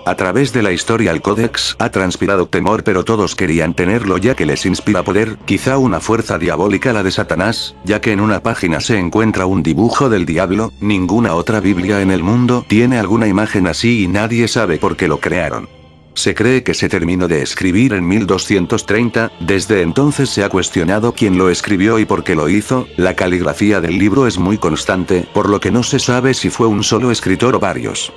A través de la historia el Codex ha transpirado temor, pero todos querían tenerlo ya que les inspira poder, quizá una fuerza diabólica, la de Satanás, ya que en una página se encuentra un dibujo del diablo. Ninguna otra Biblia en el mundo tiene alguna imagen así y nadie sabe por qué lo crearon. Se cree que se terminó de escribir en 1230, desde entonces se ha cuestionado quién lo escribió y por qué lo hizo. La caligrafía del libro es muy constante, por lo que no se sabe si fue un solo escritor o varios.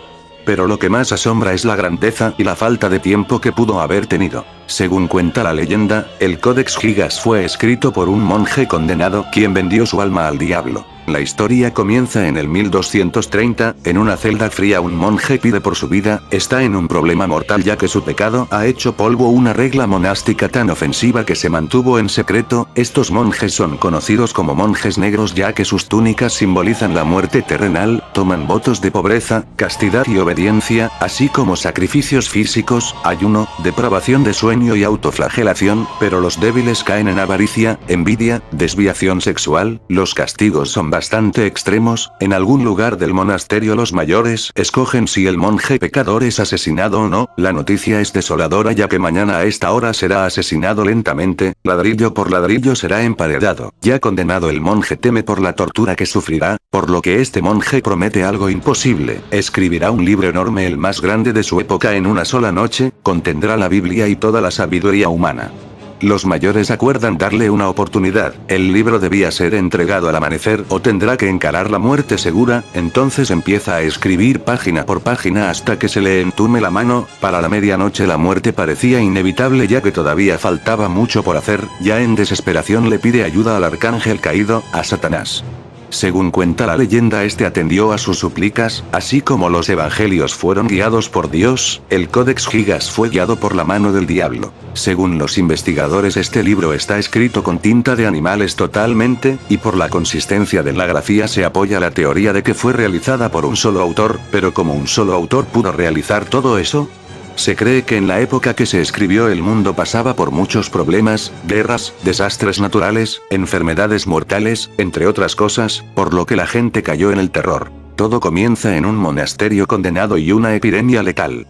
Pero lo que más asombra es la grandeza y la falta de tiempo que pudo haber tenido. Según cuenta la leyenda, el Codex Gigas fue escrito por un monje condenado, quien vendió su alma al diablo. La historia comienza en el 1230, en una celda fría un monje pide por su vida, está en un problema mortal ya que su pecado ha hecho polvo una regla monástica tan ofensiva que se mantuvo en secreto. Estos monjes son conocidos como monjes negros ya que sus túnicas simbolizan la muerte terrenal, toman votos de pobreza, castidad y obediencia, así como sacrificios físicos, ayuno, depravación de sueño y autoflagelación, pero los débiles caen en avaricia, envidia, desviación sexual. Los castigos son bastante extremos. En algún lugar del monasterio los mayores escogen si el monje pecador es asesinado o no. La noticia es desoladora ya que mañana a esta hora será asesinado lentamente, ladrillo por ladrillo será emparedado. Ya condenado el monje teme por la tortura que sufrirá, por lo que este monje promete algo imposible. Escribirá un libro enorme, el más grande de su época, en una sola noche, contendrá la Biblia y toda la sabiduría humana. Los mayores acuerdan darle una oportunidad. El libro debía ser entregado al amanecer o tendrá que encarar la muerte segura. Entonces empieza a escribir página por página hasta que se le entume la mano. Para la medianoche la muerte parecía inevitable ya que todavía faltaba mucho por hacer. Ya en desesperación le pide ayuda al arcángel caído, a Satanás. Según cuenta la leyenda, este atendió a sus súplicas, así como los evangelios fueron guiados por Dios. El Codex Gigas fue guiado por la mano del diablo. Según los investigadores, este libro está escrito con tinta de animales totalmente, y por la consistencia de la grafía se apoya la teoría de que fue realizada por un solo autor, pero ¿cómo un solo autor pudo realizar todo eso? Se cree que en la época que se escribió el mundo pasaba por muchos problemas, guerras, desastres naturales, enfermedades mortales, entre otras cosas, por lo que la gente cayó en el terror. Todo comienza en un monasterio condenado y una epidemia letal.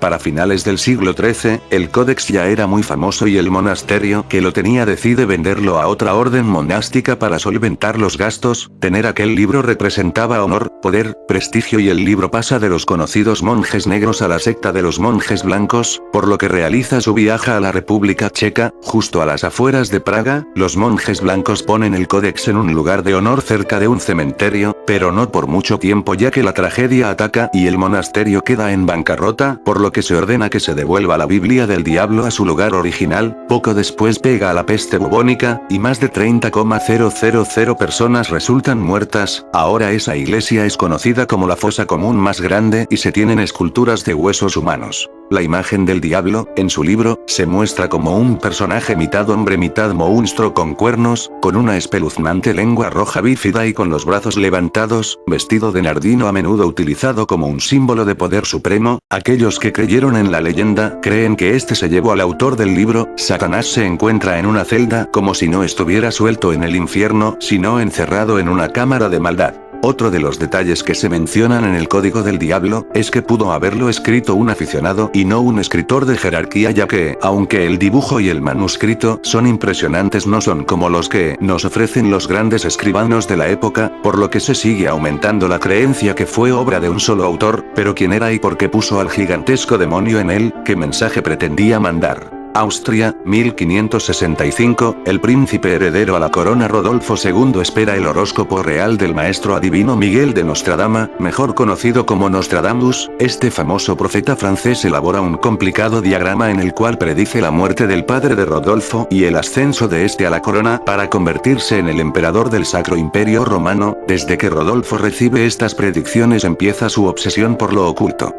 Para finales del siglo XIII, el Codex ya era muy famoso y el monasterio que lo tenía decide venderlo a otra orden monástica para solventar los gastos. Tener aquel libro representaba honor, poder, prestigio y el libro pasa de los conocidos monjes negros a la secta de los monjes blancos, por lo que realiza su viaje a la República Checa, justo a las afueras de Praga. Los monjes blancos ponen el Codex en un lugar de honor cerca de un cementerio, pero no por mucho tiempo ya que la tragedia ataca y el monasterio queda en bancarrota, por lo que se ordena que se devuelva la Biblia del diablo a su lugar original. Poco después pega la peste bubónica, y más de 30,000 personas resultan muertas. Ahora esa iglesia es conocida como la fosa común más grande y se tienen esculturas de huesos humanos. La imagen del diablo, en su libro, se muestra como un personaje mitad hombre mitad monstruo con cuernos, con una espeluznante lengua roja bífida y con los brazos levantados, vestido de nardino a menudo utilizado como un símbolo de poder supremo. Aquellos que creyeron en la leyenda creen que este se llevó al autor del libro. Satanás se encuentra en una celda como si no estuviera suelto en el infierno, sino encerrado en una cámara de maldad. Otro de los detalles que se mencionan en el Código del Diablo es que pudo haberlo escrito un aficionado y no un escritor de jerarquía, ya que, aunque el dibujo y el manuscrito son impresionantes, no son como los que nos ofrecen los grandes escribanos de la época, por lo que se sigue aumentando la creencia que fue obra de un solo autor. Pero ¿quién era y por qué puso al gigantesco demonio en él? ¿Qué mensaje pretendía mandar? Austria, 1565, el príncipe heredero a la corona Rodolfo II espera el horóscopo real del maestro adivino Miguel de Nostradama, mejor conocido como Nostradamus. Este famoso profeta francés elabora un complicado diagrama en el cual predice la muerte del padre de Rodolfo y el ascenso de este a la corona para convertirse en el emperador del Sacro Imperio Romano. Desde que Rodolfo recibe estas predicciones empieza su obsesión por lo oculto.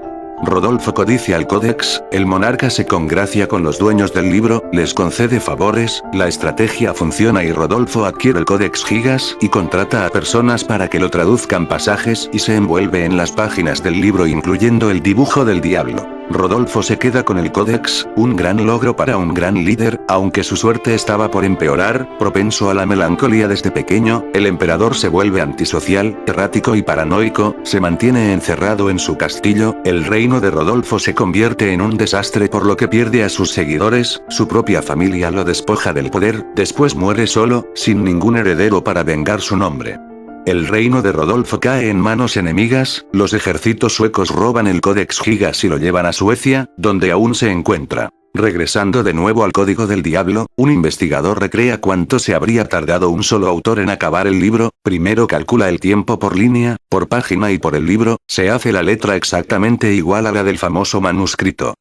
Rodolfo codicia el Códex, el monarca se congracia con los dueños del libro, les concede favores, la estrategia funciona y Rodolfo adquiere el Códex Gigas y contrata a personas para que lo traduzcan pasajes y se envuelve en las páginas del libro incluyendo el dibujo del diablo. Rodolfo se queda con el códex, un gran logro para un gran líder, aunque su suerte estaba por empeorar, propenso a la melancolía desde pequeño, el emperador se vuelve antisocial, errático y paranoico, se mantiene encerrado en su castillo, el reino de Rodolfo se convierte en un desastre por lo que pierde a sus seguidores, su propia familia lo despoja del poder, después muere solo, sin ningún heredero para vengar su nombre. El reino de Rodolfo cae en manos enemigas, los ejércitos suecos roban el Codex Gigas y lo llevan a Suecia, donde aún se encuentra. Regresando de nuevo al Código del Diablo, un investigador recrea cuánto se habría tardado un solo autor en acabar el libro, primero calcula el tiempo por línea, por página y por el libro, se hace la letra exactamente igual a la del famoso manuscrito.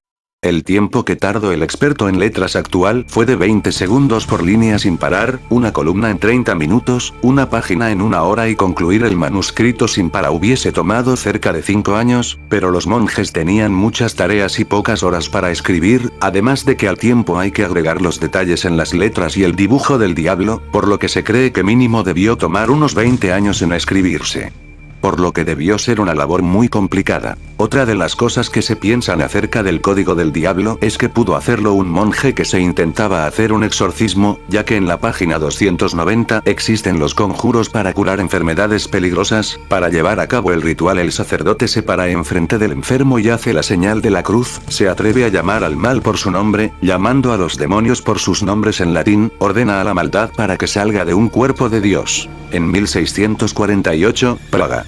El tiempo que tardó el experto en letras actual fue de 20 segundos por línea sin parar, una columna en 30 minutos, una página en 1 hora y concluir el manuscrito sin parar hubiese tomado cerca de 5 años, pero los monjes tenían muchas tareas y pocas horas para escribir, además de que al tiempo hay que agregar los detalles en las letras y el dibujo del diablo, por lo que se cree que mínimo debió tomar unos 20 años en escribirse. Por lo que debió ser una labor muy complicada. Otra de las cosas que se piensan acerca del Código del Diablo es que pudo hacerlo un monje que se intentaba hacer un exorcismo, ya que en la página 290 existen los conjuros para curar enfermedades peligrosas, para llevar a cabo el ritual el sacerdote se para enfrente del enfermo y hace la señal de la cruz, se atreve a llamar al mal por su nombre, llamando a los demonios por sus nombres en latín, ordena a la maldad para que salga de un cuerpo de Dios. En 1648, Praga.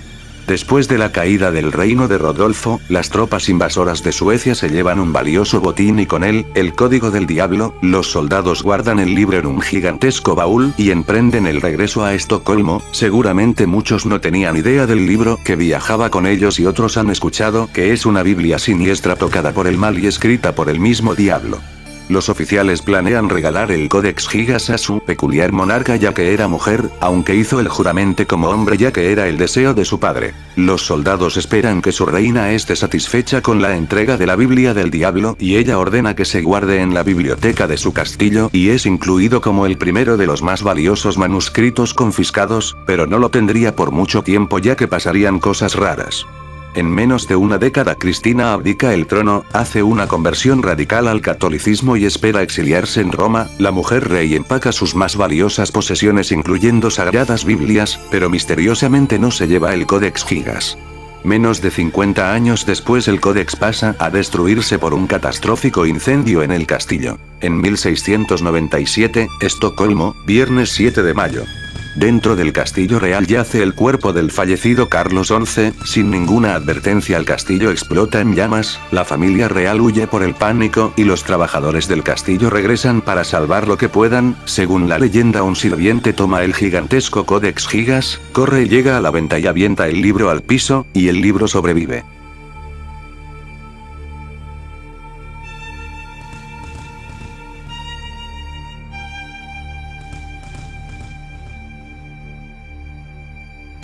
Después de la caída del reino de Rodolfo, las tropas invasoras de Suecia se llevan un valioso botín y con él, el Código del Diablo, los soldados guardan el libro en un gigantesco baúl y emprenden el regreso a Estocolmo, seguramente muchos no tenían idea del libro que viajaba con ellos y otros han escuchado que es una Biblia siniestra tocada por el mal y escrita por el mismo diablo. Los oficiales planean regalar el Codex Gigas a su peculiar monarca ya que era mujer, aunque hizo el juramento como hombre ya que era el deseo de su padre. Los soldados esperan que su reina esté satisfecha con la entrega de la Biblia del Diablo y ella ordena que se guarde en la biblioteca de su castillo y es incluido como el primero de los más valiosos manuscritos confiscados, pero no lo tendría por mucho tiempo ya que pasarían cosas raras. En menos de una década Cristina abdica el trono, hace una conversión radical al catolicismo y espera exiliarse en Roma, la mujer rey empaca sus más valiosas posesiones incluyendo sagradas Biblias, pero misteriosamente no se lleva el Codex Gigas. Menos de 50 años después el Codex pasa a destruirse por un catastrófico incendio en el castillo. En 1697, Estocolmo, viernes 7 de mayo. Dentro del castillo real yace el cuerpo del fallecido Carlos XI, sin ninguna advertencia el castillo explota en llamas, la familia real huye por el pánico y los trabajadores del castillo regresan para salvar lo que puedan, según la leyenda un sirviente toma el gigantesco Codex Gigas, corre y llega a la venta y avienta el libro al piso, y el libro sobrevive.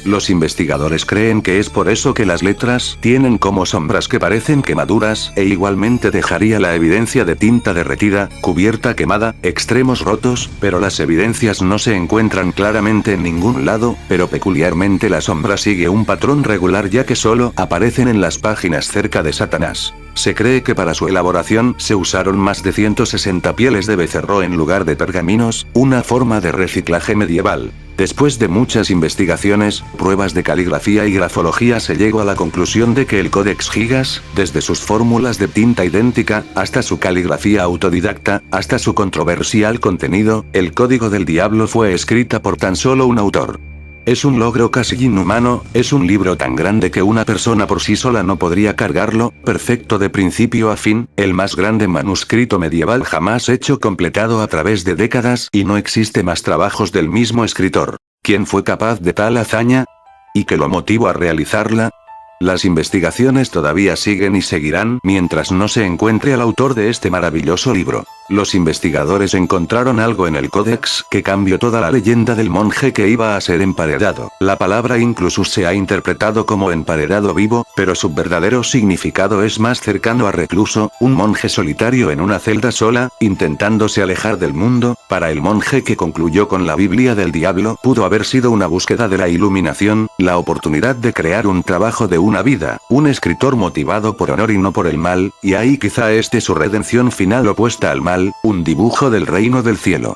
Los investigadores creen que es por eso que las letras tienen como sombras que parecen quemaduras, e igualmente dejaría la evidencia de tinta derretida, cubierta quemada, extremos rotos, pero las evidencias no se encuentran claramente en ningún lado, pero peculiarmente la sombra sigue un patrón regular ya que solo aparecen en las páginas cerca de Satanás. Se cree que para su elaboración se usaron más de 160 pieles de becerro en lugar de pergaminos, una forma de reciclaje medieval. Después de muchas investigaciones, pruebas de caligrafía y grafología se llegó a la conclusión de que el Codex Gigas, desde sus fórmulas de tinta idéntica, hasta su caligrafía autodidacta, hasta su controversial contenido, el Código del Diablo fue escrita por tan solo un autor. Es un logro casi inhumano, es un libro tan grande que una persona por sí sola no podría cargarlo, perfecto de principio a fin, el más grande manuscrito medieval jamás hecho completado a través de décadas y no existe más trabajos del mismo escritor. ¿Quién fue capaz de tal hazaña? ¿Y qué lo motivó a realizarla? Las investigaciones todavía siguen y seguirán mientras no se encuentre al autor de este maravilloso libro. Los investigadores encontraron algo en el códex que cambió toda la leyenda del monje que iba a ser emparedado. La palabra inclusus se ha interpretado como emparedado vivo, pero su verdadero significado es más cercano a recluso, un monje solitario en una celda sola, intentándose alejar del mundo. Para el monje que concluyó con la Biblia del diablo, pudo haber sido una búsqueda de la iluminación, la oportunidad de crear un trabajo de una vida, un escritor motivado por honor y no por el mal, y ahí quizá esté su redención final opuesta al mal, un dibujo del reino del cielo.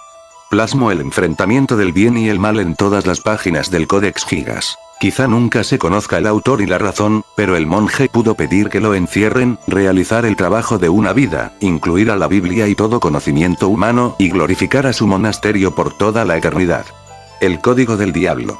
Plasmó el enfrentamiento del bien y el mal en todas las páginas del Codex Gigas. Quizá nunca se conozca el autor y la razón, pero el monje pudo pedir que lo encierren, realizar el trabajo de una vida, incluir a la Biblia y todo conocimiento humano, y glorificar a su monasterio por toda la eternidad. El código del diablo.